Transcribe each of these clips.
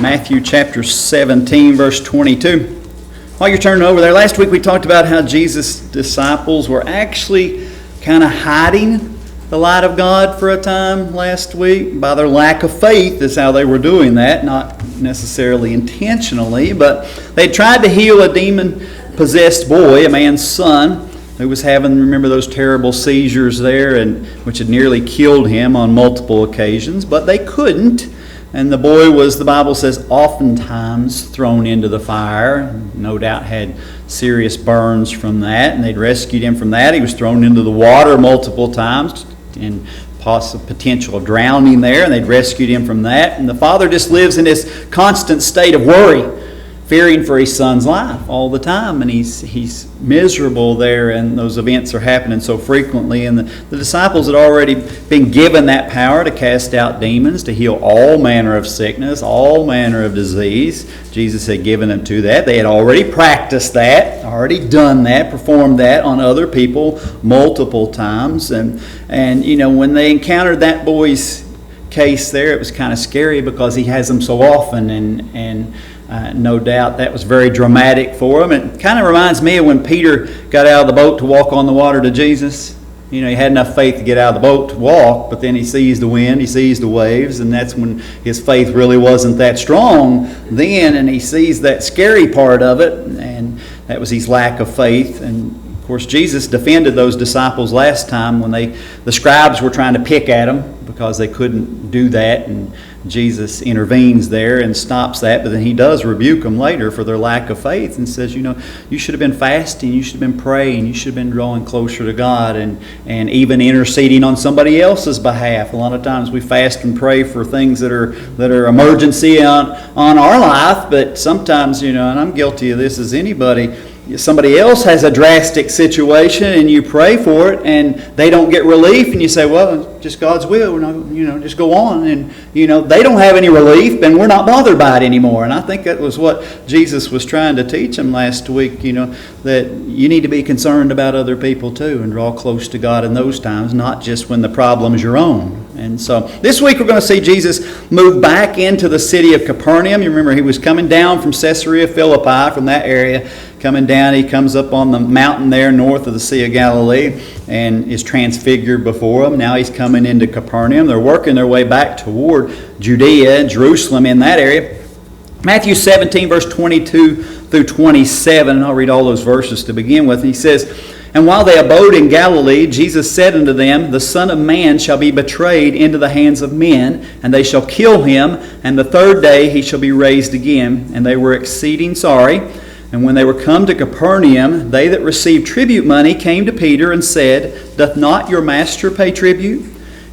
Matthew chapter 17, verse 22. While you're turning over there, last week we talked about how Jesus' disciples were actually kind of hiding the light of God for a time last week. By their lack of faith is how they were doing that, not necessarily intentionally, but they tried to heal a demon-possessed boy, a man's son, who was having, remember those terrible seizures there, and which had nearly killed him on multiple occasions, but they couldn't. And the boy was, the Bible says, oftentimes thrown into the fire. No doubt had serious burns from that, and they'd rescued him from that. He was thrown into the water multiple times and possible potential of drowning there, and they'd rescued him from that. And the father just lives in this constant state of worry, fearing for his son's life all the time, and he's miserable there, and those events are happening so frequently. And the disciples had already been given that power to cast out demons, to heal all manner of sickness, all manner of disease. Jesus had given them to that. They had already practiced that, already done that, performed that on other people multiple times. And you know, when they encountered that boy's case there, it was kind of scary because he has them so often, and no doubt that was very dramatic for him. It kind of reminds me of when Peter got out of the boat to walk on the water to Jesus. You know, he had enough faith to get out of the boat to walk, but then he sees the wind, he sees the waves, and that's when his faith really wasn't that strong then, and he sees that scary part of it, and that was his lack of faith. And of course, Jesus defended those disciples last time when the scribes were trying to pick at them because they couldn't do that, and Jesus intervenes there and stops that, but then he does rebuke them later for their lack of faith and says, you know, you should have been fasting, you should have been praying, you should have been drawing closer to God, and even interceding on somebody else's behalf. A lot of times we fast and pray for things that are emergency on our life, but sometimes, you know, and I'm guilty of this as anybody, somebody else has a drastic situation and you pray for it and they don't get relief, and you say, well, just God's will, you know, just go on. And you know, they don't have any relief, and we're not bothered by it anymore. And I think that was what Jesus was trying to teach them last week, you know, that you need to be concerned about other people too and draw close to God in those times, not just when the problem's your own. And so this week we're going to see Jesus move back into the city of Capernaum. You remember he was coming down from Caesarea Philippi, from that area, coming down. He comes up on the mountain there north of the Sea of Galilee and is transfigured before them. Now he's coming into Capernaum. They're working their way back toward Judea and Jerusalem in that area. Matthew 17, verse 22 through 27, and I'll read all those verses to begin with. He says, "And while they abode in Galilee, Jesus said unto them, The Son of Man shall be betrayed into the hands of men, and they shall kill him, and the third day he shall be raised again. And they were exceeding sorry. And when they were come to Capernaum, they that received tribute money came to Peter and said, Doth not your master pay tribute?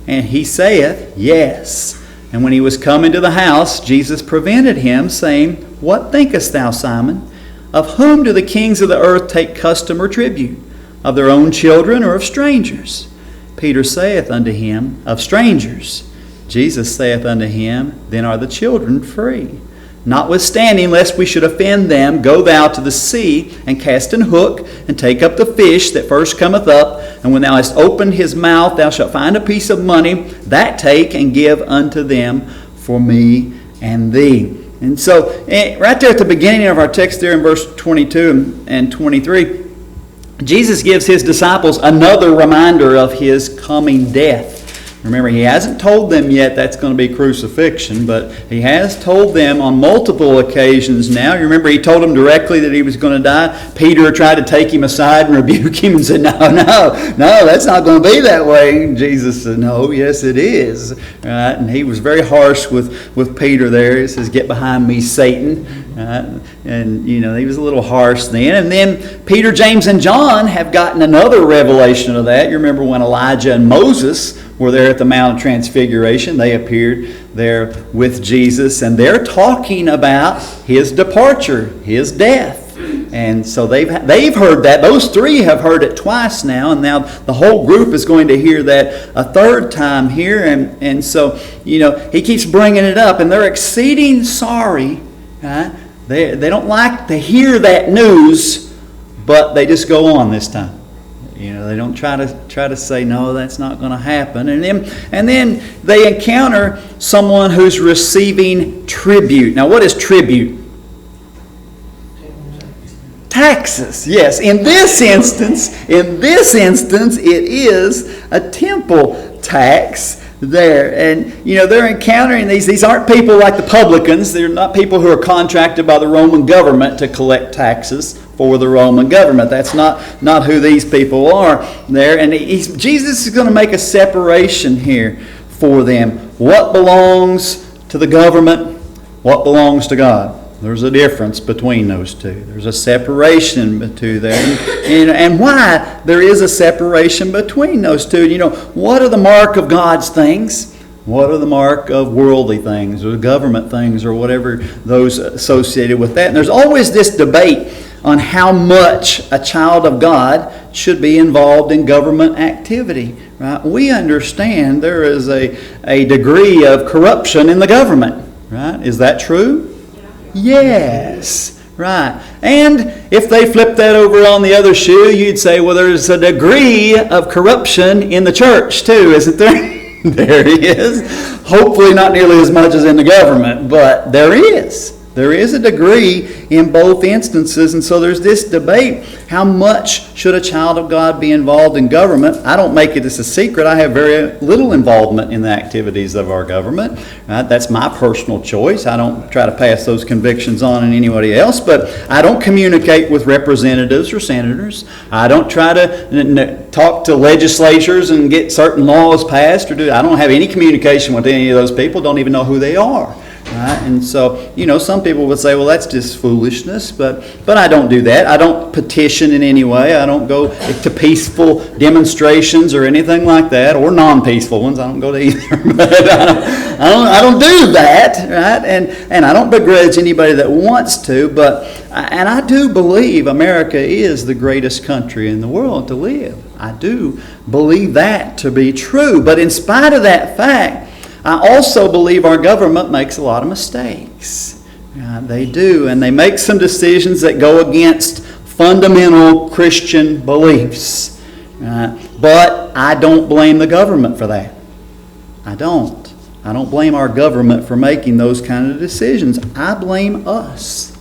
And he saith, Yes. And when he was come into the house, Jesus prevented him, saying, What thinkest thou, Simon? Of whom do the kings of the earth take custom or tribute? Of their own children or of strangers? Peter saith unto him, Of strangers. Jesus saith unto him, Then are the children free. Notwithstanding, lest we should offend them, go thou to the sea, and cast an hook, and take up the fish that first cometh up. And when thou hast opened his mouth, thou shalt find a piece of money. That take, and give unto them for me and thee." And so, right there at the beginning of our text there in verse 22 and 23, Jesus gives his disciples another reminder of his coming death. Remember, he hasn't told them yet that's going to be crucifixion, but he has told them on multiple occasions now. You remember, he told them directly that he was going to die. Peter tried to take him aside and rebuke him and said, no, that's not going to be that way. And Jesus said, no, yes, it is. Right? And he was very harsh with Peter there. He says, "Get behind me, Satan." And, you know, he was a little harsh then. And then Peter, James, and John have gotten another revelation of that. You remember when Elijah and Moses were there at the Mount of Transfiguration. They appeared there with Jesus, and they're talking about his departure, his death. And so they've heard that. Those three have heard it twice now, and now the whole group is going to hear that a third time here. And so, you know, he keeps bringing it up, and they're exceeding sorry. Right? They don't like to hear that news, but they just go on this time. You know, they don't try to say, no, that's not going to happen. And then they encounter someone who's receiving tribute. Now, what is tribute? Taxes. Yes. In this instance, it is a temple tax there. And, you know, they're encountering these. These aren't people like the publicans. They're not people who are contracted by the Roman government to collect taxes for the Roman government. That's not who these people are there. And Jesus is going to make a separation here for them. What belongs to the government? What belongs to God? There's a difference between those two. There's a separation between them. And why there is a separation between those two? You know, what are the mark of God's things? What are the mark of worldly things or government things or whatever those associated with that? And there's always this debate on how much a child of God should be involved in government activity. Right? We understand there is a degree of corruption in the government. Right? Is that true? Yes. Right. And if they flip that over on the other shoe, you'd say, well, there's a degree of corruption in the church too, isn't there? There is. Hopefully not nearly as much as in the government, but there is. There is a degree in both instances, and so there's this debate. How much should a child of God be involved in government? I don't make it as a secret. I have very little involvement in the activities of our government. That's my personal choice. I don't try to pass those convictions on to anybody else, but I don't communicate with representatives or senators. I don't try to talk to legislatures and get certain laws passed. I don't have any communication with any of those people. Don't even know who they are. Right? And so, you know, some people would say, well, that's just foolishness, but I don't do that. I don't petition in any way. I don't go to peaceful demonstrations or anything like that, or non-peaceful ones. I don't go to either. But I don't do that, right? And I don't begrudge anybody that wants to, and I do believe America is the greatest country in the world to live. I do believe that to be true. But in spite of that fact, I also believe our government makes a lot of mistakes. They do, and they make some decisions that go against fundamental Christian beliefs. But I don't blame the government for that. I don't. I don't blame our government for making those kind of decisions. I blame us,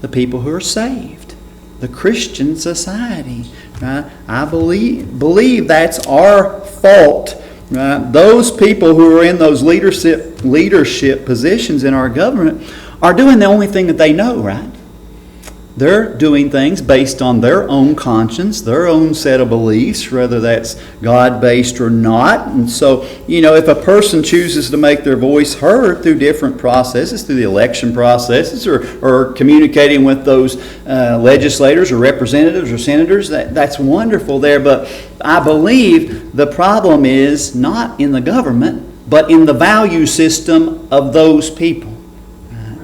the people who are saved, the Christian society. I believe that's our fault. Those people who are in those leadership positions in our government are doing the only thing that they know, right? They're doing things based on their own conscience, their own set of beliefs, whether that's God-based or not. And so, you know, if a person chooses to make their voice heard through different processes, through the election processes, or communicating with those legislators or representatives or senators, that's wonderful there. But I believe the problem is not in the government, but in the value system of those people.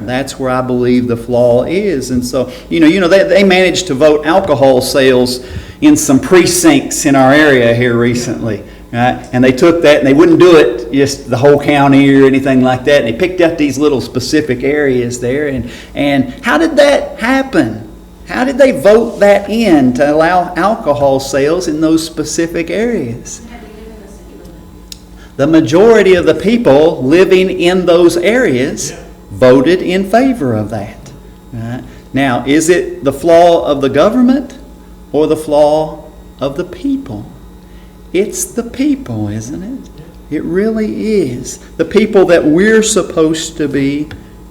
That's where I believe the flaw is. And so, you know, they managed to vote alcohol sales in some precincts in our area here recently. Right? And they took that and they wouldn't do it just the whole county or anything like that. And they picked out these little specific areas there. And how did that happen? How did they vote that in to allow alcohol sales in those specific areas? The majority of the people living in those areas voted in favor of that. Right? Now, is it the flaw of the government or the flaw of the people? It's the people, isn't it? It really is. The people that we're supposed to be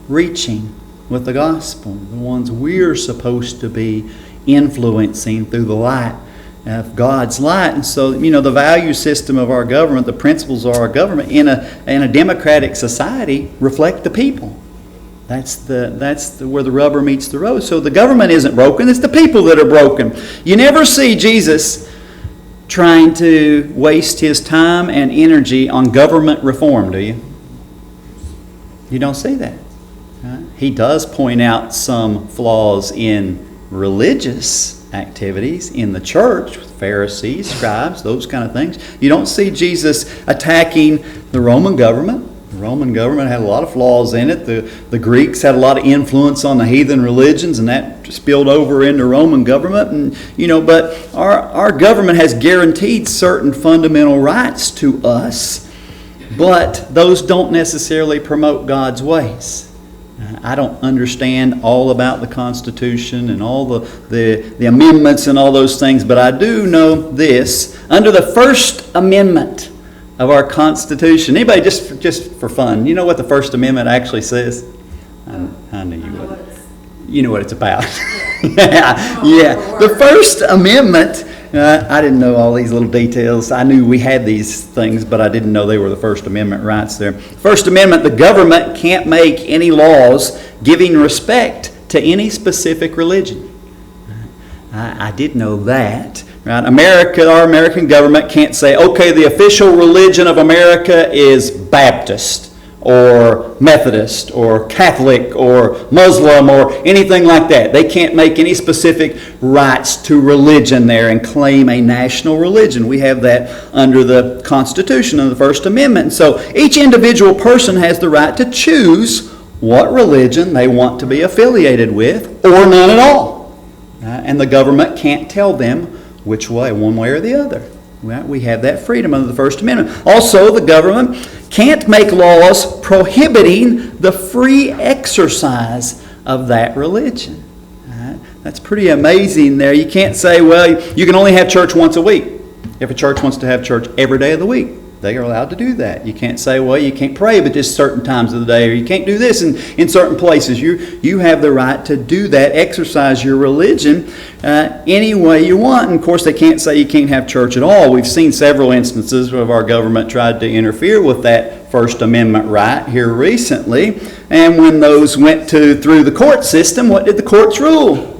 reaching with the gospel. The ones we're supposed to be influencing through the light of God's light. And so, you know, the value system of our government, the principles of our government in a democratic society reflect the people. That's where the rubber meets the road. So the government isn't broken, it's the people that are broken. You never see Jesus trying to waste his time and energy on government reform, do you? You don't see that. Right? He does point out some flaws in religious activities in the church, with Pharisees, scribes, those kind of things. You don't see Jesus attacking the Roman government. The Roman government had a lot of flaws in it. The Greeks had a lot of influence on the heathen religions, and that spilled over into Roman government. And but our government has guaranteed certain fundamental rights to us, but those don't necessarily promote God's ways. I don't understand all about the Constitution and all the amendments and all those things, but I do know this. Under the First Amendment of our Constitution, anybody, just for fun, you know what the First Amendment actually says? I knew you would. You know what it's about. yeah. The First Amendment, I didn't know all these little details. I knew we had these things, but I didn't know they were the First Amendment rights there. First Amendment, the government can't make any laws giving respect to any specific religion. I did know that. Right? Our American government can't say, okay, the official religion of America is Baptist or Methodist or Catholic or Muslim or anything like that. They can't make any specific rights to religion there and claim a national religion. We have that under the Constitution and the First Amendment. And so each individual person has the right to choose what religion they want to be affiliated with or none at all. And the government can't tell them which way, one way or the other. We have that freedom under the First Amendment. Also, the government can't make laws prohibiting the free exercise of that religion. That's pretty amazing there. You can't say, well, you can only have church once a week. If a church wants to have church every day of the week, they are allowed to do that. You can't say, well, you can't pray but just certain times of the day, or you can't do this in certain places. You have the right to do that, exercise your religion any way you want. And of course, they can't say you can't have church at all. We've seen several instances of our government tried to interfere with that First Amendment right here recently. And when those went through the court system, what did the courts rule?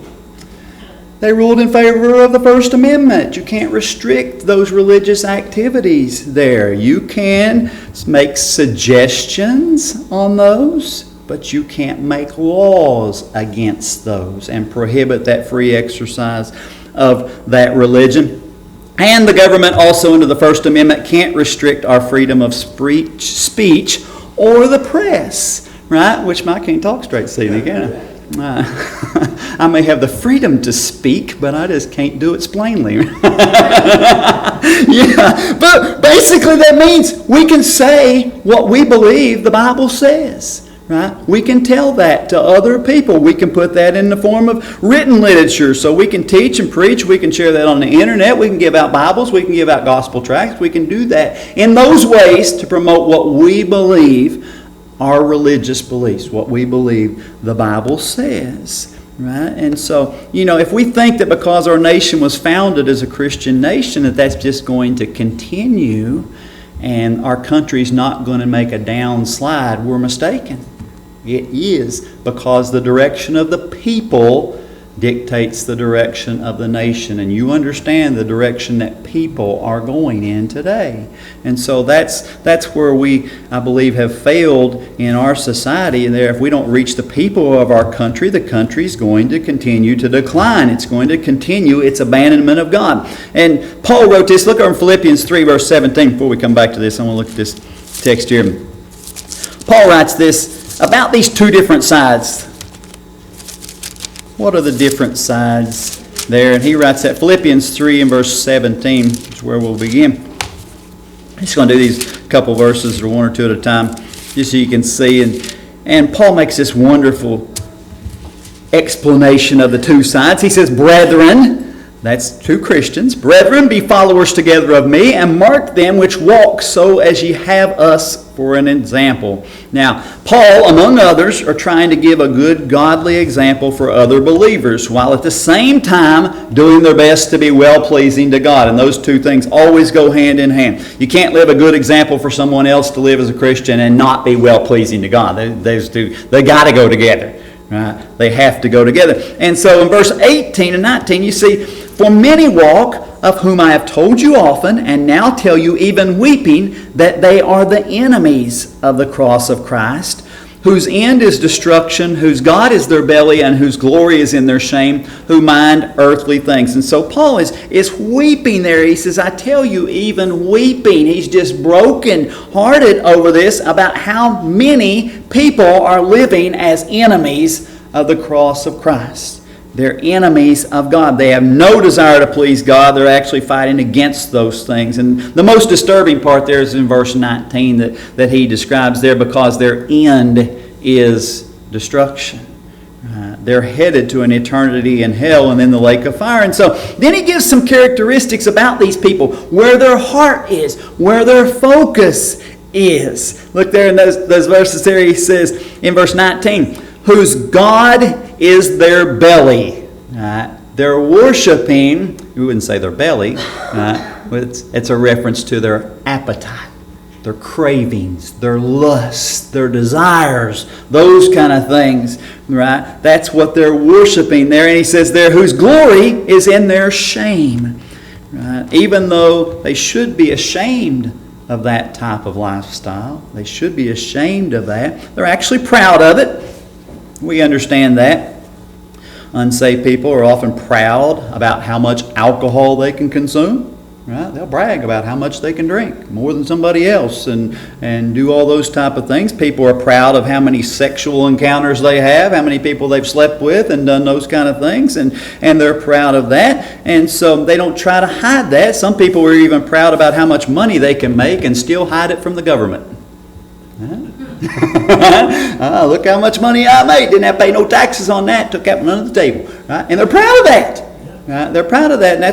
They ruled in favor of the First Amendment. You can't restrict those religious activities there. You can make suggestions on those, but you can't make laws against those and prohibit that free exercise of that religion. And the government also under the First Amendment can't restrict our freedom of speech or the press, right? Which I can't talk straight this evening, can I? I may have the freedom to speak, but I just can't do it plainly. Yeah, but basically that means we can say what we believe the Bible says. Right? We can tell that to other people. We can put that in the form of written literature. So we can teach and preach. We can share that on the internet. We can give out Bibles. We can give out gospel tracts. We can do that in those ways to promote what we believe, our religious beliefs, what we believe the Bible says. Right? And so, if we think that because our nation was founded as a Christian nation, that that's just going to continue and our country's not going to make a downslide, we're mistaken. It is because the direction of the people dictates the direction of the nation. And you understand the direction that people are going in today. And so that's where we, I believe, have failed in our society. And there, if we don't reach the people of our country, the country's going to continue to decline. It's going to continue its abandonment of God. And Paul wrote this. Look over in Philippians 3, verse 17. Before we come back to this, I want to look at this text here. Paul writes this about these two different sides. What are the different sides there? And he writes that Philippians 3 and verse 17 is where we'll begin. I'm just going to do these couple verses or one or two at a time just so you can see. And Paul makes this wonderful explanation of the two sides. He says, brethren, that's two Christians, brethren, be followers together of me, and mark them which walk so as ye have us for an example. Now, Paul, among others, are trying to give a good godly example for other believers, while at the same time doing their best to be well-pleasing to God. And those two things always go hand in hand. You can't live a good example for someone else to live as a Christian and not be well-pleasing to God. Those two, they got to go together. Right? They have to go together. And so in verse 18 and 19, you see, for many walk, of whom I have told you often, and now tell you even weeping, that they are the enemies of the cross of Christ, whose end is destruction, whose God is their belly, and whose glory is in their shame, who mind earthly things. And so Paul is weeping there. He says, I tell you, even weeping. He's just broken-hearted over this, about how many people are living as enemies of the cross of Christ. They're enemies of God. They have no desire to please God. They're actually fighting against those things. And the most disturbing part there is in verse 19 that he describes there, because their end is destruction. They're headed to an eternity in hell and in the lake of fire. And so then he gives some characteristics about these people, where their heart is, where their focus is. Look there in those verses there. He says in verse 19, whose God is their belly. They're worshiping, we wouldn't say their belly, it's a reference to their appetite, their cravings, their lusts, their desires, those kind of things. Right? That's what they're worshiping there. And he says there, whose glory is in their shame. Right? Even though they should be ashamed of that type of lifestyle, they should be ashamed of that. They're actually proud of it. We understand that. Unsaved people are often proud about how much alcohol they can consume. Right? They'll brag about how much they can drink, more than somebody else, and do all those type of things. People are proud of how many sexual encounters they have, how many people they've slept with and done those kind of things, and they're proud of that. And so they don't try to hide that. Some people are even proud about how much money they can make and still hide it from the government. Look how much money I made. Didn't have to pay no taxes on that. Took that one under the table. Right? And they're proud of that. Right? They're proud of that. And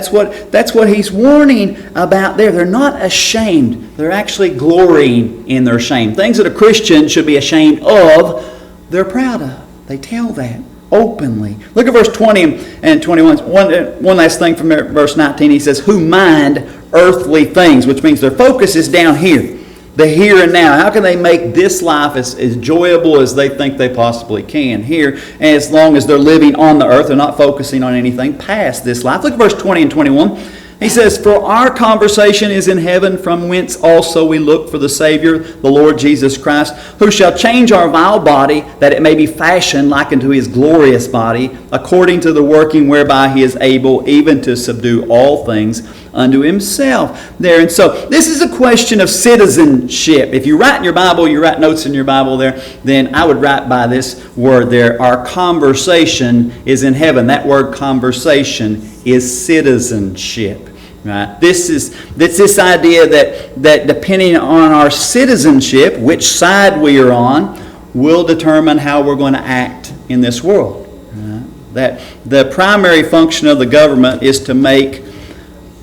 that's what he's warning about there. They're not ashamed. They're actually glorying in their shame. Things that a Christian should be ashamed of, they're proud of. They tell that openly. Look at verse 20 and 21. One last thing from verse 19. He says, who mind earthly things, which means their focus is down here. The here and now. How can they make this life as enjoyable as they think they possibly can here? And as long as they're living on the earth, they're not focusing on anything past this life. Look at verse 20 and 21. He says, for our conversation is in heaven, from whence also we look for the Savior, the Lord Jesus Christ, who shall change our vile body, that it may be fashioned like unto his glorious body, according to the working whereby he is able even to subdue all things unto himself. There. And so this is a question of citizenship. If you write in your Bible, you write notes in your Bible there, then I would write by this word there, our conversation is in heaven. That word conversation is citizenship. Right? This is this idea that depending on our citizenship, which side we are on, will determine how we're going to act in this world. Right? That the primary function of the government is to make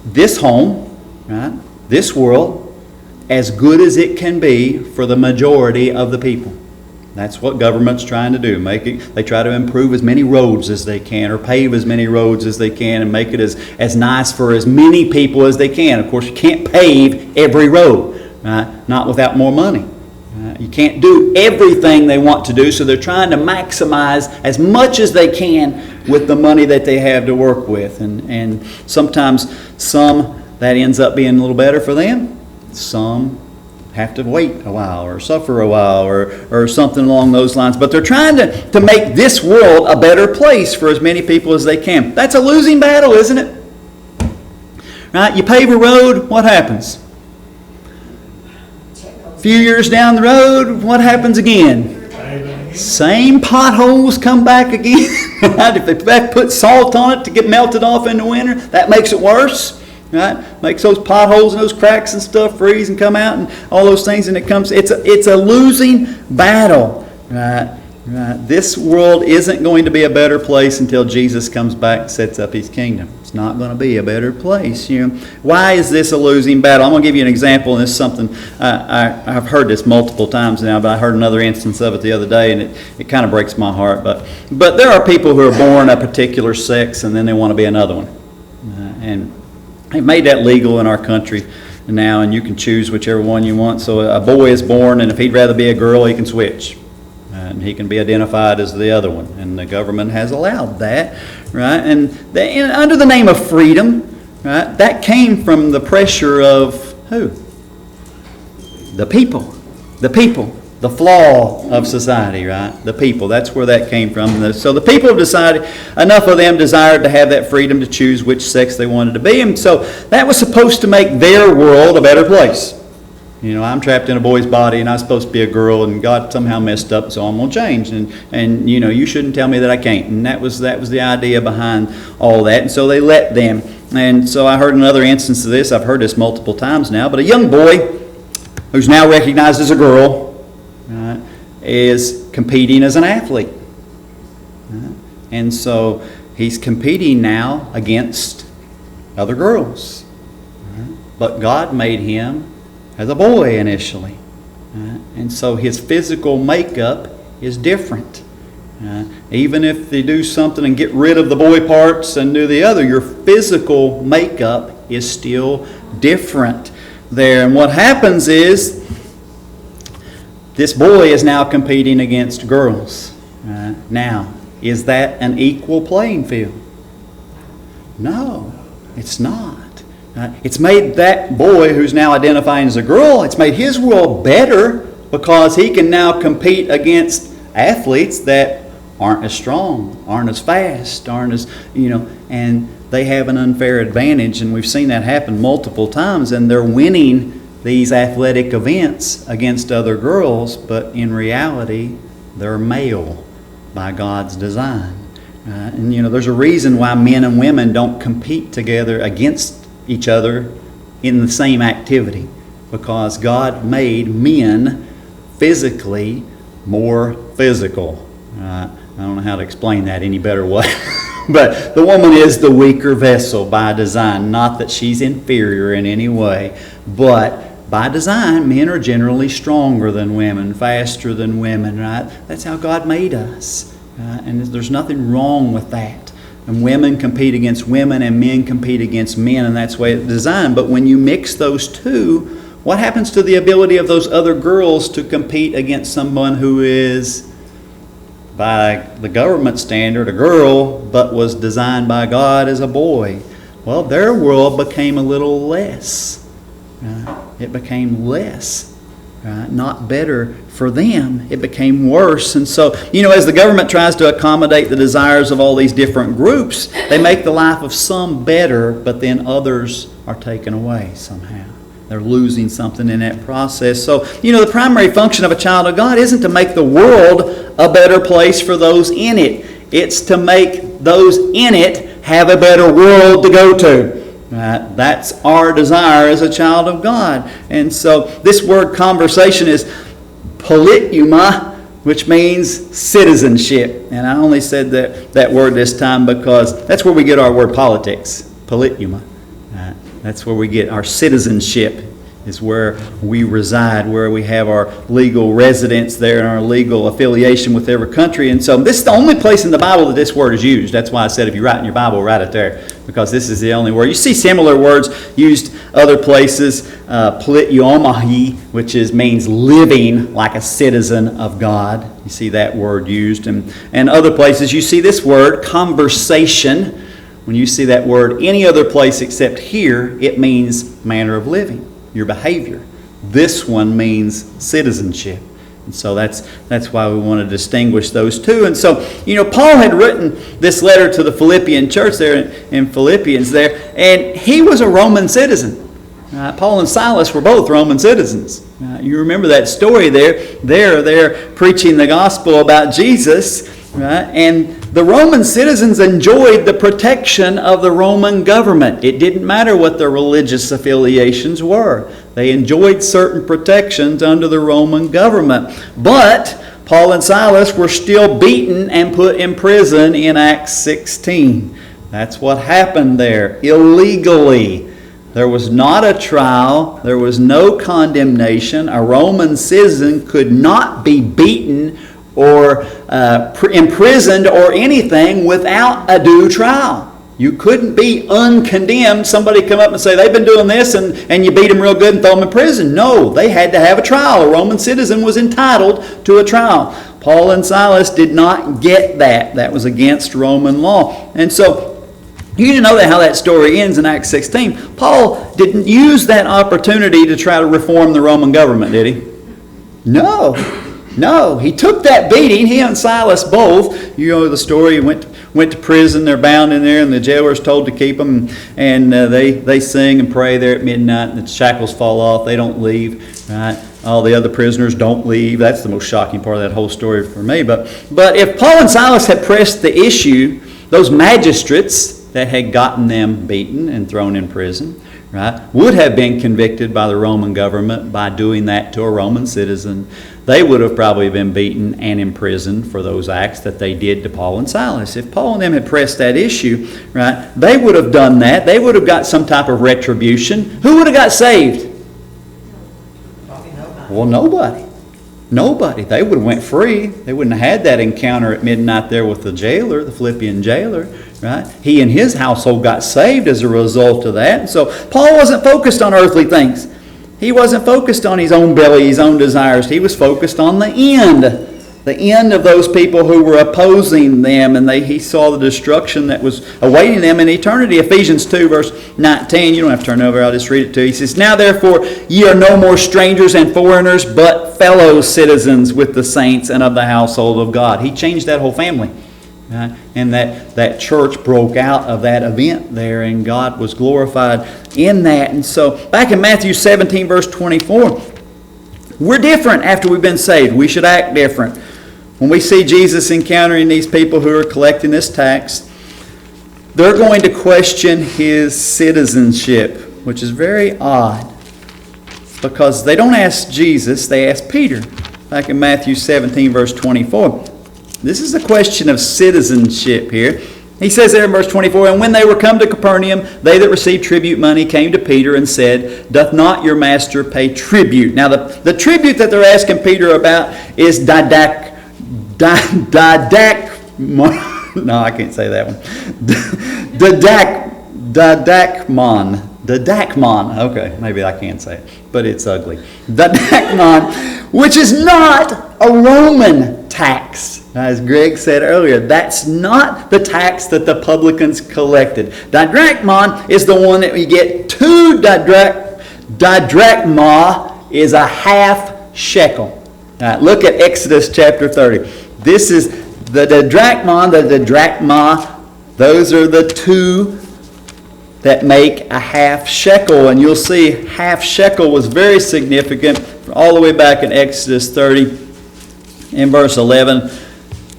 this home, right, this world, as good as it can be for the majority of the people. That's what government's trying to do. They try to improve as many roads as they can, or pave as many roads as they can, and make it as nice for as many people as they can. Of course, you can't pave every road, right? Not without more money. You can't do everything they want to do, so they're trying to maximize as much as they can with the money that they have to work with. And sometimes that ends up being a little better for them. Some have to wait a while or suffer a while or something along those lines. But they're trying to make this world a better place for as many people as they can. That's a losing battle, isn't it? Right? You pave a road, what happens? A few years down the road, what happens again? Same potholes come back again. Right? If they put salt on it to get melted off in the winter, that makes it worse. Right? Makes those potholes and those cracks and stuff freeze and come out and all those things, and it's a losing battle. Right? Right? This world isn't going to be a better place until Jesus comes back and sets up his kingdom. It's not going to be a better place. You know, why is this a losing battle? I'm going to give you an example, and this is something I've heard this multiple times now, but I heard another instance of it the other day, and it kind of breaks my heart. But there are people who are born a particular sex, and then they want to be another one, and they've made that legal in our country now, and you can choose whichever one you want. So a boy is born, and if he'd rather be a girl, he can switch. And he can be identified as the other one. And the government has allowed that. Right? And under the name of freedom, right, that came from the pressure of who? The people. The people. the flaw of society, right? The people. That's where that came from. So the people have decided, enough of them desired to have that freedom to choose which sex they wanted to be. And so that was supposed to make their world a better place. I'm trapped in a boy's body and I'm supposed to be a girl, and God somehow messed up, so I'm going to change. And you shouldn't tell me that I can't. And that was the idea behind all that. And so they let them. And so I heard another instance of this. I've heard this multiple times now. But a young boy who's now recognized as a girl is competing as an athlete. And so he's competing now against other girls. But God made him as a boy initially. And so his physical makeup is different. Even if they do something and get rid of the boy parts and do the other, your physical makeup is still different there. And what happens is this boy is now competing against girls. Now, is that an equal playing field? No, it's not. It's made that boy who's now identifying as a girl, it's made his world better because he can now compete against athletes that aren't as strong, aren't as fast, aren't as, and they have an unfair advantage. And we've seen that happen multiple times, and they're winning these athletic events against other girls, but in reality, they're male by God's design. And there's a reason why men and women don't compete together against each other in the same activity, because God made men physically more physical. I don't know how to explain that any better way. But the woman is the weaker vessel by design. Not that she's inferior in any way, but by design, men are generally stronger than women, faster than women, right? That's how God made us. And there's nothing wrong with that. And women compete against women and men compete against men, and that's the way it's designed. But when you mix those two, what happens to the ability of those other girls to compete against someone who is, by the government standard, a girl, but was designed by God as a boy? Well, their world became a little less. It became less. Not better for them. It became worse. And so, as the government tries to accommodate the desires of all these different groups, they make the life of some better, but then others are taken away somehow. They're losing something in that process. So, the primary function of a child of God isn't to make the world a better place for those in it. It's to make those in it have a better world to go to. That's our desire as a child of God. And so this word conversation is politeuma, which means citizenship. And I only said that word this time because that's where we get our word politics, politeuma. That's where we get our citizenship, is where we reside, where we have our legal residence there and our legal affiliation with every country. And so this is the only place in the Bible that this word is used. That's why I said if you write in your Bible, write it there, because this is the only word. You see similar words used other places, politeuomai, which means living like a citizen of God. You see that word used. And other places you see this word, conversation. When you see that word any other place except here, it means manner of living, your behavior. This one means citizenship. And so that's why we want to distinguish those two. And so, Paul had written this letter to the Philippian church there in Philippians there, and he was a Roman citizen. Paul and Silas were both Roman citizens. You remember that story there. They're preaching the gospel about Jesus, right? And the Roman citizens enjoyed the protection of the Roman government. It didn't matter what their religious affiliations were. They enjoyed certain protections under the Roman government. But Paul and Silas were still beaten and put in prison in Acts 16. That's what happened there, illegally. There was not a trial. There was no condemnation. A Roman citizen could not be beaten or imprisoned or anything without a due trial. You couldn't be uncondemned. Somebody come up and say, they've been doing this, and you beat them real good and throw them in prison. No, they had to have a trial. A Roman citizen was entitled to a trial. Paul and Silas did not get that. That was against Roman law. And so, you know how that story ends in Acts 16. Paul didn't use that opportunity to try to reform the Roman government, did he? No. No, he took that beating. He and Silas both. You know the story. Went to prison. They're bound in there, and the jailer's told to keep them. And they sing and pray there at midnight, and the shackles fall off. They don't leave. Right? All the other prisoners don't leave. That's the most shocking part of that whole story for me. But if Paul and Silas had pressed the issue, those magistrates that had gotten them beaten and thrown in prison, right, would have been convicted by the Roman government by doing that to a Roman citizen. They would have probably been beaten and imprisoned for those acts that they did to Paul and Silas. If Paul and them had pressed that issue, right, they would have done that. They would have got some type of retribution. Who would have got saved? Well, nobody. Nobody. They would have went free. They wouldn't have had that encounter at midnight there with the jailer, the Philippian jailer. Right? He and his household got saved as a result of that. And so Paul wasn't focused on earthly things. He wasn't focused on his own belly, his own desires. He was focused on the end of those people who were opposing them, and he saw the destruction that was awaiting them in eternity. Ephesians 2, verse 19. You don't have to turn over. I'll just read it to you. He says, "Now therefore ye are no more strangers and foreigners, but fellow citizens with the saints and of the household of God." He changed that whole family. Right? And that church broke out of that event there, and God was glorified in that. And so back in Matthew 17, verse 24, we're different after we've been saved. We should act different. When we see Jesus encountering these people who are collecting this tax, they're going to question his citizenship, which is very odd, because they don't ask Jesus, they ask Peter. Back in Matthew 17, verse 24. This is a question of citizenship here. He says there in verse 24, "And when they were come to Capernaum, they that received tribute money came to Peter and said, Doth not your master pay tribute?" Now the tribute that they're asking Peter about is no, I can't say that one. Didakmon. Okay, maybe I can say it, but it's ugly. Didakmon, which is not a Roman tax. As Greg said earlier, that's not the tax that the publicans collected. Didrachmon is the one that we get. 2 didrachma is a half shekel. Now, look at Exodus chapter 30. This is the didrachmon, the drachma. Those are the 2 that make a half shekel. And you'll see half shekel was very significant all the way back in Exodus 30. In verse 11,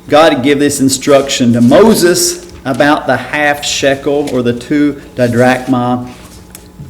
God gave this instruction to Moses about the half shekel, or the 2 didrachma.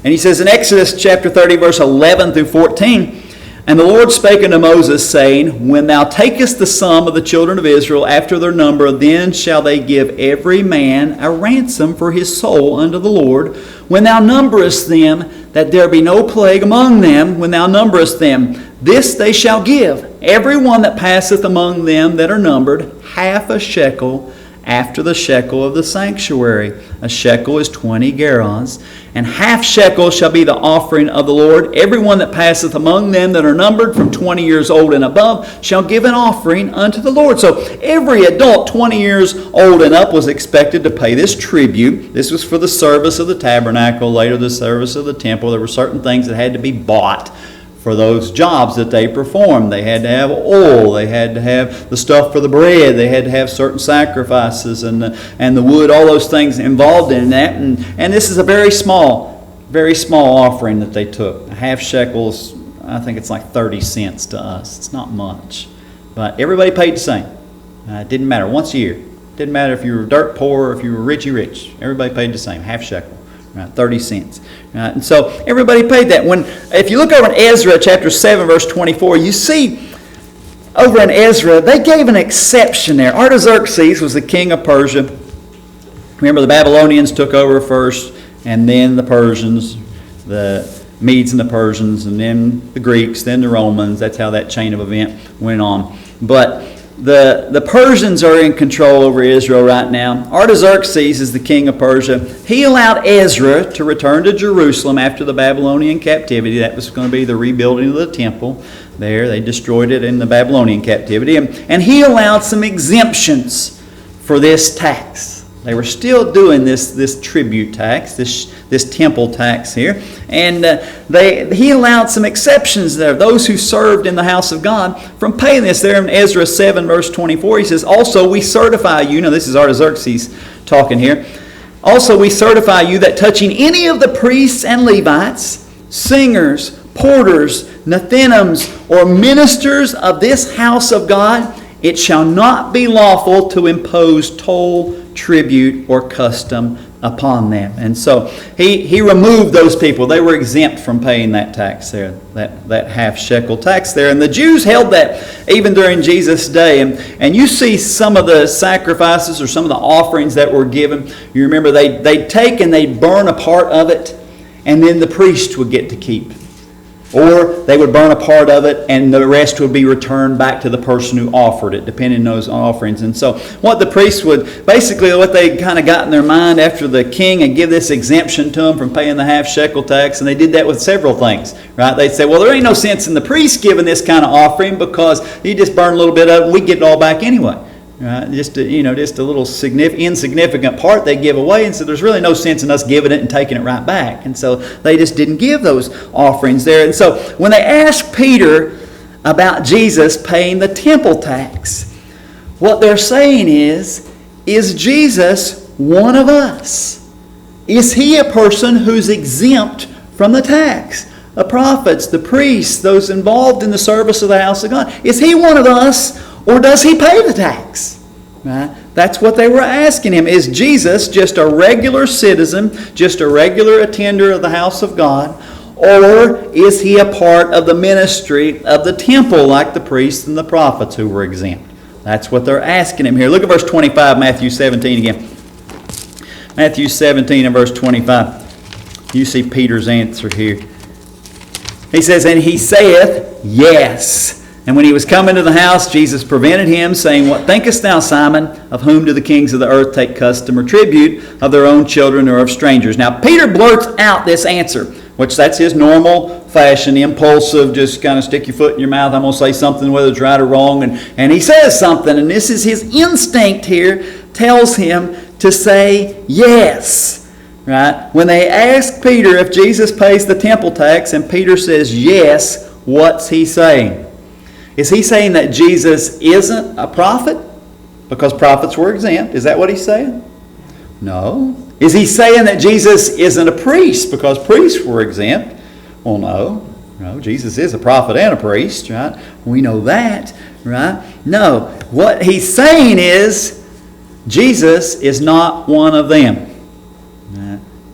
And he says in Exodus chapter 30, verse 11 through 14, "And the Lord spake unto Moses, saying, When thou takest the sum of the children of Israel after their number, then shall they give every man a ransom for his soul unto the Lord, when thou numberest them, that there be no plague among them, when thou numberest them. This they shall give, every one that passeth among them that are numbered, half a shekel after the shekel of the sanctuary. A shekel is 20 gerahs, and half shekel shall be the offering of the Lord. Every one that passeth among them that are numbered from 20 years old and above shall give an offering unto the Lord." So every adult 20 years old and up was expected to pay this tribute. This was for the service of the tabernacle, later the service of the temple. There were certain things that had to be bought for those jobs that they performed. They had to have oil. They had to have the stuff for the bread. They had to have certain sacrifices and the wood, all those things involved in that. And this is a very small offering that they took. A half shekel, I think it's like 30 cents to us. It's not much. But everybody paid the same. It didn't matter. Once a year. It didn't matter if you were dirt poor or if you were rich. Everybody paid the same. Half shekel. Right, 30 cents. Right, and so everybody paid that. If you look over in Ezra chapter 7, verse 24, you see over in Ezra, they gave an exception there. Artaxerxes was the king of Persia. Remember, the Babylonians took over first, and then the Persians, the Medes and the Persians, and then the Greeks, then the Romans. That's how that chain of event went on. But the Persians are in control over Israel right now. Artaxerxes is the king of Persia. He allowed Ezra to return to Jerusalem after the Babylonian captivity. That was going to be the rebuilding of the temple there. They destroyed it in the Babylonian captivity. And he allowed some exemptions for this tax. They were still doing this tribute tax, this temple tax here. And he allowed some exceptions there. Those who served in the house of God from paying this. There in Ezra 7 verse 24, he says, also we certify you. Now this is Artaxerxes talking here. Also we certify you that touching any of the priests and Levites, singers, porters, Nethinims, or ministers of this house of God, it shall not be lawful to impose toll, tribute, or custom upon them. And so he removed those people. They were exempt from paying that tax there, that half shekel tax there. And the Jews held that even during Jesus' day. And you see some of the sacrifices or some of the offerings that were given. You remember they'd take and they'd burn a part of it, and then the priest would get to keep. Or they would burn a part of it and the rest would be returned back to the person who offered it, depending on those offerings. And so what the priests would, basically what they kind of got in their mind after the king had give this exemption to them from paying the half shekel tax, and they did that with several things, right? They'd say, well, there ain't no sense in the priest giving this kind of offering because you just burn a little bit of it and we get it all back anyway. Right? Just a little insignificant part they give away, and so there's really no sense in us giving it and taking it right back. And so they just didn't give those offerings there. And so when they asked Peter about Jesus paying the temple tax, what they're saying is Jesus one of us? Is he a person who's exempt from the tax? The prophets, the priests, those involved in the service of the house of God. Is he one of us? Or does he pay the tax? Right? That's what they were asking him. Is Jesus just a regular citizen, just a regular attender of the house of God? Or is he a part of the ministry of the temple like the priests and the prophets who were exempt? That's what they're asking him here. Look at verse 25, Matthew 17 again. Matthew 17 and verse 25. You see Peter's answer here. He says, and he saith, yes. And when he was come into the house, Jesus prevented him, saying, what thinkest thou, Simon? Of whom do the kings of the earth take custom or tribute? Of their own children or of strangers? Now, Peter blurts out this answer, which that's his normal fashion, impulsive, just kind of stick your foot in your mouth. I'm going to say something, whether it's right or wrong. And he says something, and this is his instinct here, tells him to say yes. Right? When they ask Peter if Jesus pays the temple tax, and Peter says yes, what's he saying? Is he saying that Jesus isn't a prophet because prophets were exempt? Is that what he's saying? No. Is he saying that Jesus isn't a priest because priests were exempt? Well, no. No, Jesus is a prophet and a priest, right? We know that, right? No. What he's saying is Jesus is not one of them.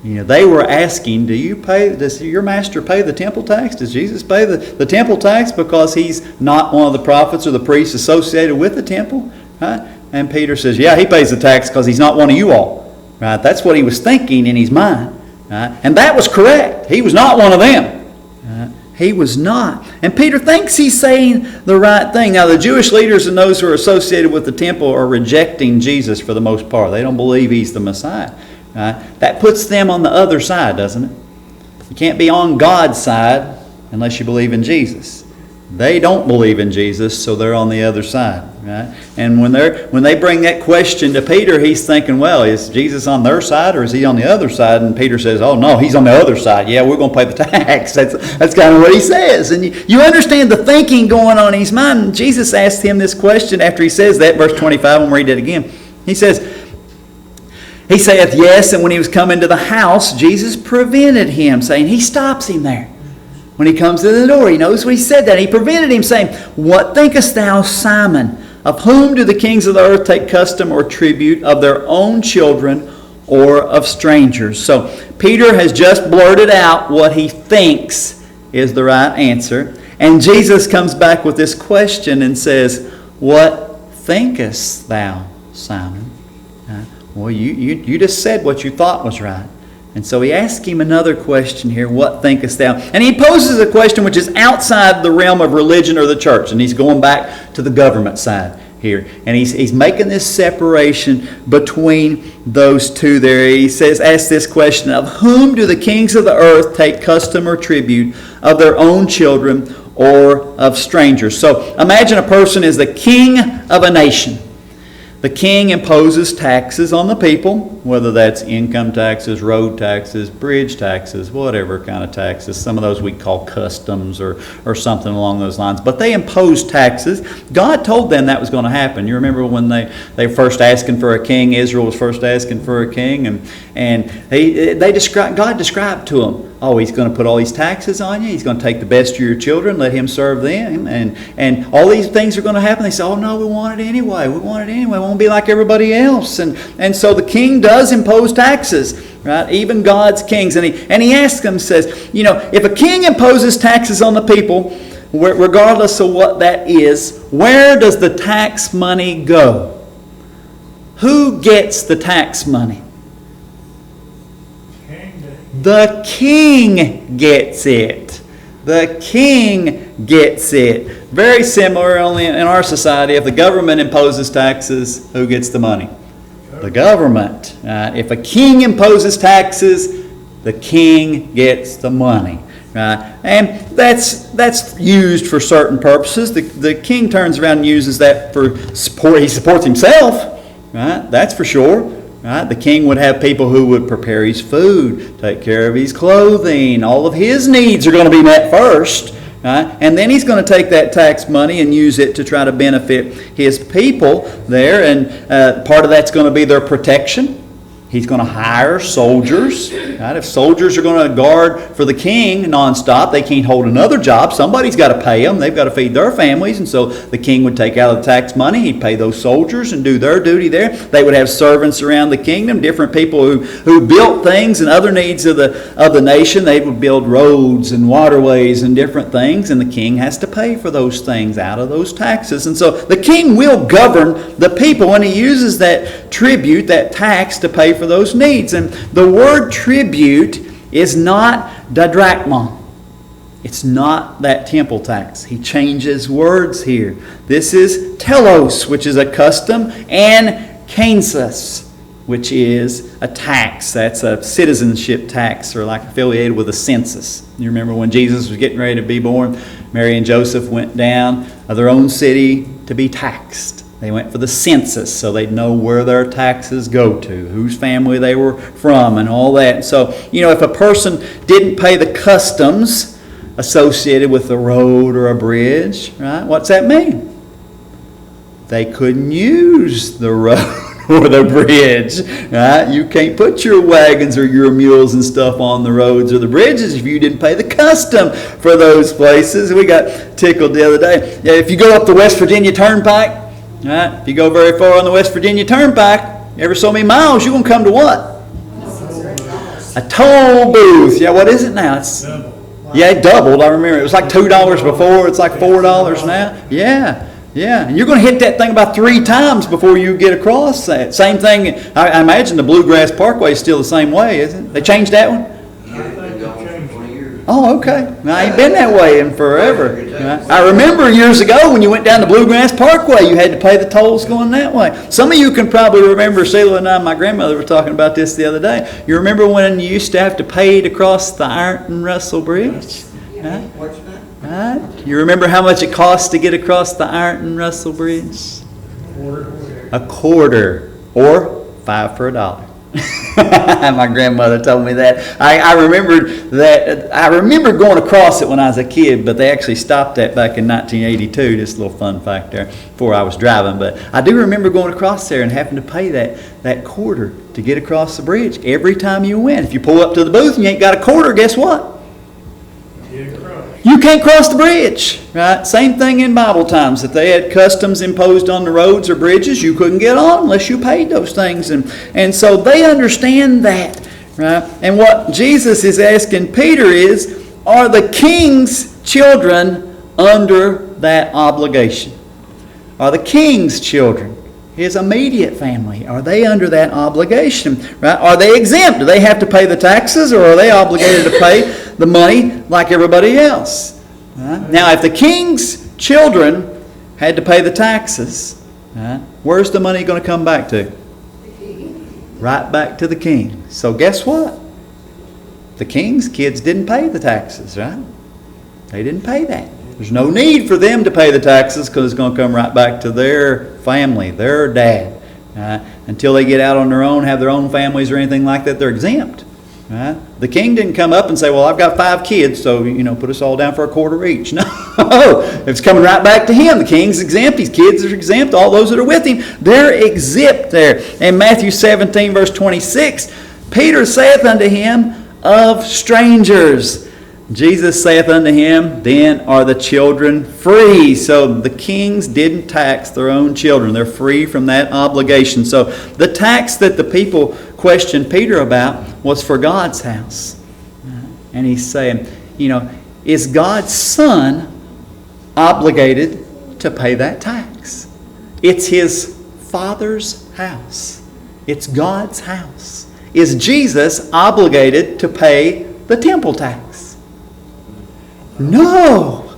They were asking, does your master pay the temple tax? Does Jesus pay the temple tax because he's not one of the prophets or the priests associated with the temple? Right? And Peter says, yeah, he pays the tax because he's not one of you all. Right? That's what he was thinking in his mind. Right? And that was correct. He was not one of them. Right? He was not. And Peter thinks he's saying the right thing. Now, the Jewish leaders and those who are associated with the temple are rejecting Jesus for the most part. They don't believe he's the Messiah. Right? That puts them on the other side, doesn't it? You can't be on God's side unless you believe in Jesus. They don't believe in Jesus, so they're on the other side. Right? And when they bring that question to Peter, he's thinking, well, is Jesus on their side or is he on the other side? And Peter says, oh no, he's on the other side. Yeah, we're going to pay the tax. That's kind of what he says. And you understand the thinking going on in his mind. Jesus asked him this question after he says that, verse 25, we'll read it again. He says, he saith yes, and when he was come into the house, Jesus prevented him, saying, he stops him there. When he comes to the door, he knows what he said that. He prevented him, saying, what thinkest thou, Simon? Of whom do the kings of the earth take custom or tribute? Of their own children or of strangers? So Peter has just blurted out what he thinks is the right answer. And Jesus comes back with this question and says, what thinkest thou, Simon? Well, you just said what you thought was right. And so he asks him another question here, what thinkest thou? And he poses a question which is outside the realm of religion or the church. And he's going back to the government side here. And he's making this separation between those two there. He says, ask this question, of whom do the kings of the earth take custom or tribute? Of their own children or of strangers? So imagine a person is the king of a nation. The king imposes taxes on the people, whether that's income taxes, road taxes, bridge taxes, whatever kind of taxes. Some of those we call customs or something along those lines. But they impose taxes. God told them that was going to happen. You remember when they were first asking for a king, Israel was first asking for a king, and God described to them, oh, he's going to put all these taxes on you. He's going to take the best of your children, let him serve them. And all these things are going to happen. They say, oh, no, we want it anyway. We want it anyway. We want to be like everybody else. And so the king does impose taxes, right? Even God's kings. And he asks them, says, if a king imposes taxes on the people, regardless of what that is, where does the tax money go? Who gets the tax money? The king gets it. The king gets it. Very similar, only in our society. If the government imposes taxes, who gets the money? The government. If a king imposes taxes, the king gets the money. And that's used for certain purposes. The king turns around and uses that for support. He supports himself. Right? That's for sure. Right? The king would have people who would prepare his food, take care of his clothing. All of his needs are going to be met first. Right? And then he's going to take that tax money and use it to try to benefit his people there. And part of that's going to be their protection. He's going to hire soldiers. Right? If soldiers are going to guard for the king nonstop, they can't hold another job. Somebody's got to pay them. They've got to feed their families. And so the king would take out of the tax money. He'd pay those soldiers and do their duty there. They would have servants around the kingdom, different people who built things and other needs of the nation. They would build roads and waterways and different things. And the king has to pay for those things out of those taxes. And so the king will govern the people when he uses that tribute, that tax, to pay for those needs. And the word tribute is not didrachma. It's not that temple tax. He changes words here. This is telos, which is a custom, and census, which is a tax. That's a citizenship tax, or like affiliated with a census. You remember when Jesus was getting ready to be born, Mary and Joseph went down of their own city to be taxed. They went for the census so they'd know where their taxes go to, whose family they were from, and all that. So, if a person didn't pay the customs associated with a road or a bridge, right? What's that mean? They couldn't use the road or the bridge, right? You can't put your wagons or your mules and stuff on the roads or the bridges if you didn't pay the custom for those places. We got tickled the other day. If you go up the West Virginia Turnpike, right? If you go very far on the West Virginia Turnpike, every so many miles, you're going to come to what? A toll booth. Yeah, what is it now? It doubled. I remember it was like $2 before. It's like $4 now. Yeah. And you're going to hit that thing about 3 times before you get across that. Same thing. I imagine the Bluegrass Parkway is still the same way, isn't it? They changed that one? Oh, okay. I ain't been that way in forever. I remember years ago when you went down the Bluegrass Parkway, you had to pay the tolls going that way. Some of you can probably remember, Sheila and I, my grandmother, were talking about this the other day. You remember when you used to have to pay to cross the Ironton Russell Bridge? Right? Right? You remember how much it cost to get across the Ironton Russell Bridge? A quarter, or 5 for $1. My grandmother told me that. I remember going across it when I was a kid, but they actually stopped that back in 1982. Just a little fun fact there, before I was driving. But I do remember going across there and having to pay that quarter to get across the bridge every time you went. If you pull up to the booth and you ain't got a quarter, guess what? You can't cross the bridge, right? Same thing in Bible times. If they had customs imposed on the roads or bridges, you couldn't get on unless you paid those things. And so they understand that, right? And what Jesus is asking Peter is, are the king's children under that obligation? Are the king's children, his immediate family, are they under that obligation? Right? Are they exempt? Do they have to pay the taxes, or are they obligated to pay the money like everybody else? Right? Now, if the king's children had to pay the taxes, right, where's the money going to come back to? Right back to the king. So guess what? The king's kids didn't pay the taxes, right? They didn't pay that. There's no need for them to pay the taxes because it's going to come right back to their family, their dad. Until they get out on their own, have their own families or anything like that, they're exempt. Right? The king didn't come up and say, well, I've got 5 kids, so, put us all down for a quarter each. No, it's coming right back to him. The king's exempt. His kids are exempt. All those that are with him, they're exempt there. In Matthew 17, verse 26, Peter saith unto him, of strangers. Jesus saith unto him, then are the children free. So the kings didn't tax their own children. They're free from that obligation. So the tax that the people questioned Peter about was for God's house. And he's saying, is God's son obligated to pay that tax? It's his Father's house. It's God's house. Is Jesus obligated to pay the temple tax? No.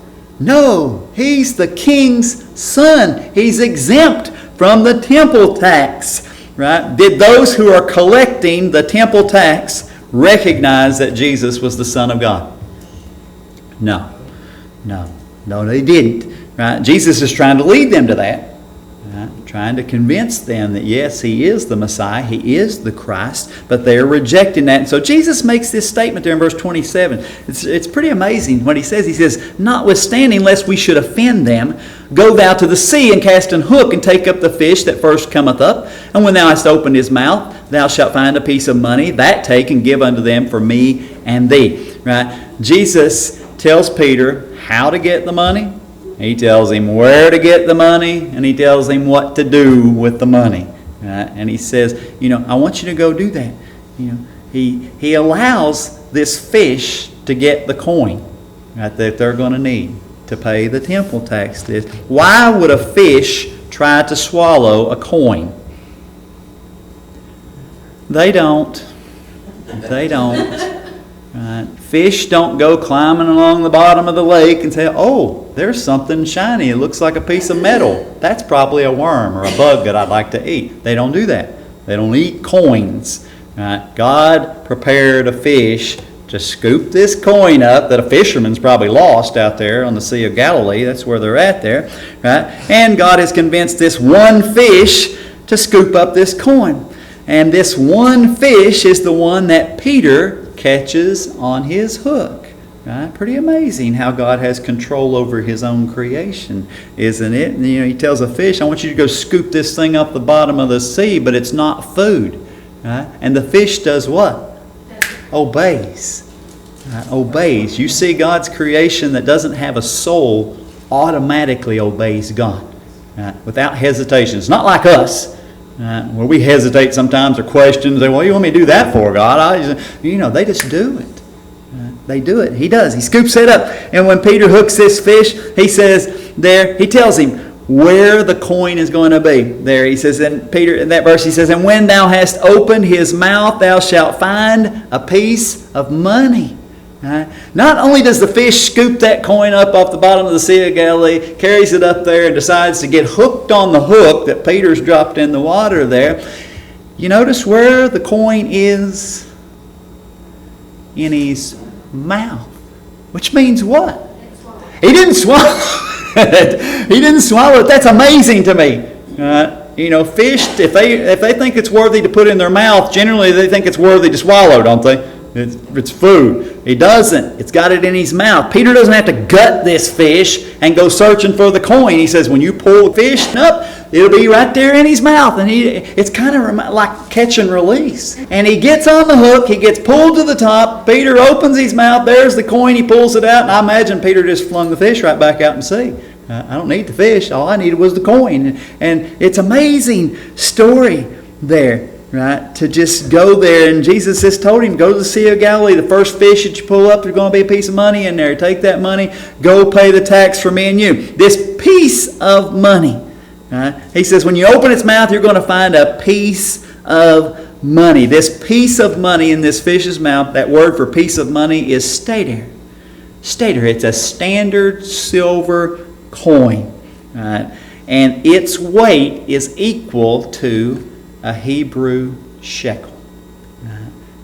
He's the king's son. He's exempt from the temple tax. Right? Did those who are collecting the temple tax recognize that Jesus was the Son of God? No, they didn't. Right? Jesus is trying to lead them to that. Right? Trying to convince them that yes, He is the Messiah, He is the Christ, but they're rejecting that. And so Jesus makes this statement there in verse 27. It's pretty amazing what He says. He says, notwithstanding, lest we should offend them, go thou to the sea and cast an hook and take up the fish that first cometh up. And when thou hast opened his mouth, thou shalt find a piece of money. That take and give unto them for me and thee. Right? Jesus tells Peter how to get the money. He tells him where to get the money, and he tells him what to do with the money. Right? And he says, I want you to go do that. He allows this fish to get the coin, right, that they're going to need to pay the temple tax. Why would a fish try to swallow a coin? They don't. Right? Fish don't go climbing along the bottom of the lake and say, oh, there's something shiny. It looks like a piece of metal. That's probably a worm or a bug that I'd like to eat. They don't do that. They don't eat coins. Right? God prepared a fish to scoop this coin up that a fisherman's probably lost out there on the Sea of Galilee. That's where they're at there. Right? And God has convinced this one fish to scoop up this coin. And this one fish is the one that Peter catches on his hook. Right? Pretty amazing how God has control over His own creation, isn't it? And, He tells a fish, I want you to go scoop this thing up the bottom of the sea, but it's not food. Right? And the fish does what? Obeys. Right? Obeys. You see God's creation that doesn't have a soul automatically obeys God. Right? Without hesitation. It's not like us. Where we hesitate sometimes or question, say, well, you want me to do that for, God? They just do it. They do it. He does. He scoops it up. And when Peter hooks this fish, he says there, he tells him where the coin is going to be. There he says, in Peter, in that verse, he says, and when thou hast opened his mouth, thou shalt find a piece of money. Not only does the fish scoop that coin up off the bottom of the Sea of Galilee, carries it up there and decides to get hooked on the hook that Peter's dropped in the water there. You notice where the coin is? In his mouth. Which means what? He didn't swallow it. He didn't swallow it. That's amazing to me. Fish, if they think it's worthy to put in their mouth, generally they think it's worthy to swallow, don't they? It's food. He doesn't. It's got it in his mouth. Peter doesn't have to gut this fish and go searching for the coin. He says when you pull the fish up, it'll be right there in his mouth. And it's kind of like catch and release. And he gets on the hook. He gets pulled to the top. Peter opens his mouth. There's the coin. He pulls it out. And I imagine Peter just flung the fish right back out in the sea. I don't need the fish. All I needed was the coin. And it's an amazing story there. Right, to just go there, and Jesus has told him, go to the Sea of Galilee. The first fish that you pull up, there's going to be a piece of money in there. Take that money, go pay the tax for me and you. This piece of money, right? He says, when you open its mouth, you're going to find a piece of money. This piece of money in this fish's mouth, that word for piece of money is stater. Stater, it's a standard silver coin, right? And its weight is equal to a Hebrew shekel.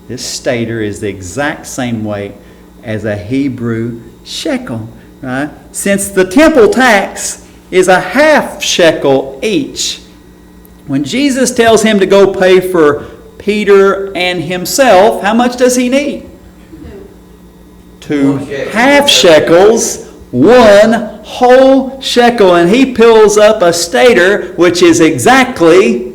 This stater is the exact same weight as a Hebrew shekel. Right? Since the temple tax is a half shekel each, When Jesus tells him to go pay for Peter and himself, how much does he need? 2 half shekels, 1 whole shekel. And he pulls up a stater, which is exactly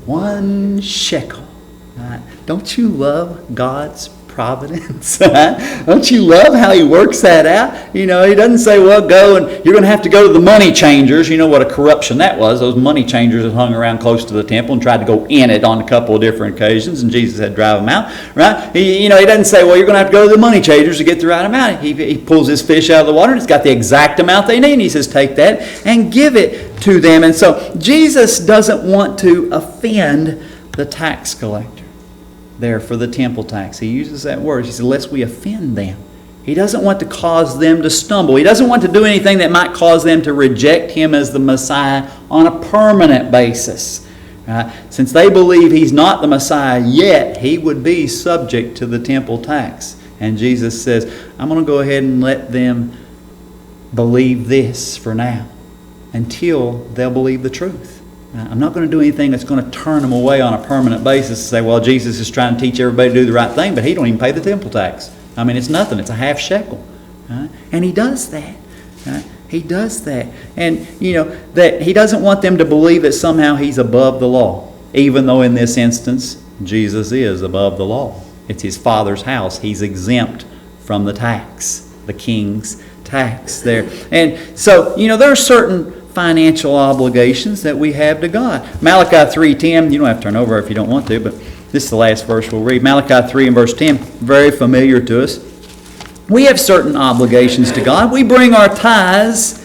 1 shekel. Right? Don't you love God's providence? Don't you love how He works that out? You know, He doesn't say, well, go and you're going to have to go to the money changers. You know what a corruption that was. Those money changers that hung around close to the temple and tried to go in it on a couple of different occasions, and Jesus had to drive them out. Right? He doesn't say, well, you're going to have to go to the money changers to get the right amount. He pulls his fish out of the water, and it's got the exact amount they need. And He says, take that and give it to them. And so Jesus doesn't want to offend the tax collector there for the temple tax. He uses that word. He says, lest we offend them. He doesn't want to cause them to stumble. He doesn't want to do anything that might cause them to reject Him as the Messiah on a permanent basis. Since they believe He's not the Messiah yet, He would be subject to the temple tax. And Jesus says, I'm going to go ahead and let them believe this for now until they'll believe the truth. I'm not going to do anything that's going to turn them away on a permanent basis and say, well, Jesus is trying to teach everybody to do the right thing, but He don't even pay the temple tax. I mean, it's nothing. It's a half shekel. And He does that. He does that. And, that He doesn't want them to believe that somehow He's above the law, even though in this instance, Jesus is above the law. It's His Father's house. He's exempt from the tax, the king's tax there. And so, there are certain financial obligations that we have to God. Malachi 3:10, you don't have to turn over if you don't want to, but this is the last verse we'll read. Malachi 3 and verse 10, very familiar to us. We have certain obligations to God. We bring our tithes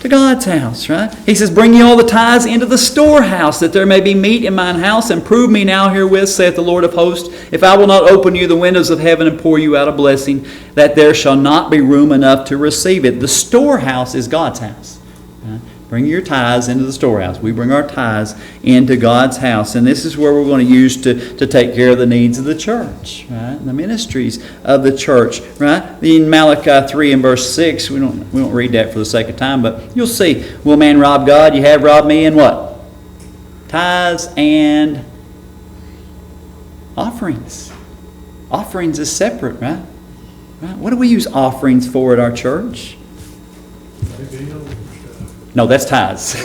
to God's house, right? He says, bring ye all the tithes into the storehouse, that there may be meat in mine house, and prove me now herewith, saith the Lord of hosts, if I will not open you the windows of heaven and pour you out a blessing, that there shall not be room enough to receive it. The storehouse is God's house. Bring your tithes into the storehouse. We bring our tithes into God's house. And this is where we're going to use to take care of the needs of the church, right? The ministries of the church, right? In Malachi 3 and verse 6, we don't read that for the sake of time, but you'll see, will man rob God? You have robbed me in what? Tithes and offerings. Offerings is separate, right? What do we use offerings for at our church? No, that's tithes.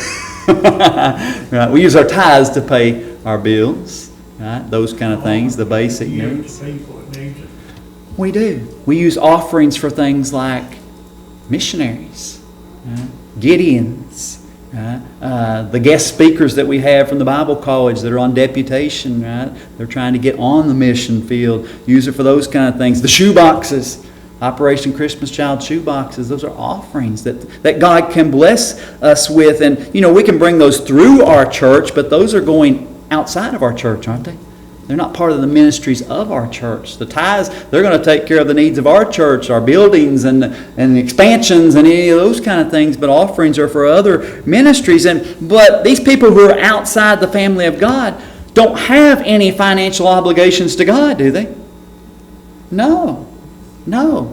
Right? We use our tithes to pay our bills, right? Those kind of things, the basic needs. We do. We use offerings for things like missionaries, right? Gideons, right? The guest speakers that we have from the Bible College that are on deputation, right? They're trying to get on the mission field. Use it for those kind of things. The shoe boxes. Operation Christmas Child shoe boxes, those are offerings that God can bless us with. And, we can bring those through our church, but those are going outside of our church, aren't they? They're not part of the ministries of our church. The tithes, they're going to take care of the needs of our church, our buildings and expansions and any of those kind of things, but offerings are for other ministries. But these people who are outside the family of God don't have any financial obligations to God, do they? No.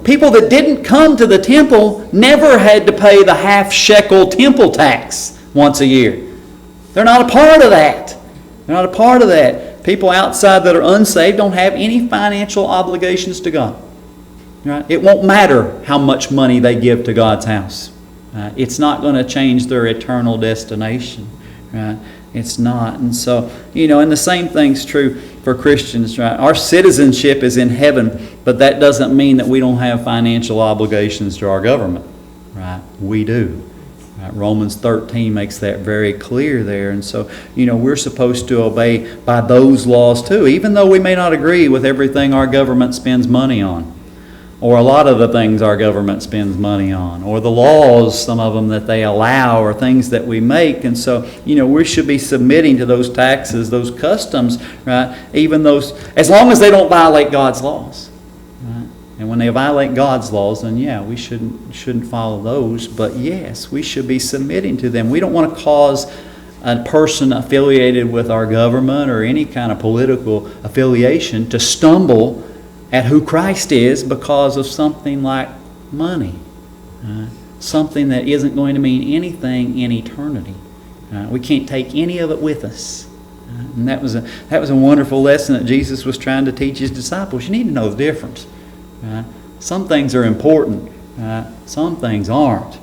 People that didn't come to the temple never had to pay the half shekel temple tax once a year. They're not a part of that. People outside that are unsaved don't have any financial obligations to God. Right? It won't matter how much money they give to God's house. It's not going to change their eternal destination. Right? It's not. And so, and the same thing's true for Christians, right? Our citizenship is in heaven, but that doesn't mean that we don't have financial obligations to our government, right? We do. Right? Romans 13 makes that very clear there. And so, we're supposed to obey by those laws too, even though we may not agree with everything our government spends money on, or a lot of the things our government spends money on, or the laws, some of them that they allow, or things that we make. And so, we should be submitting to those taxes, those customs, right? Even those, as long as they don't violate God's laws. Right? And when they violate God's laws, then we shouldn't follow those. But yes, we should be submitting to them. We don't want to cause a person affiliated with our government or any kind of political affiliation to stumble at who Christ is because of something like money. Something that isn't going to mean anything in eternity. We can't take any of it with us. And that was a wonderful lesson that Jesus was trying to teach his disciples. You need to know the difference. Some things are important. Some things aren't.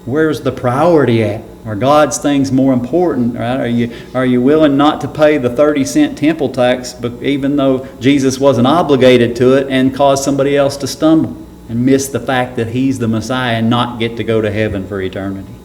Where's the priority at? Are God's things more important? Right? Are you willing not to pay the 30-cent temple tax, but even though Jesus wasn't obligated to it, and cause somebody else to stumble and miss the fact that he's the Messiah and not get to go to heaven for eternity?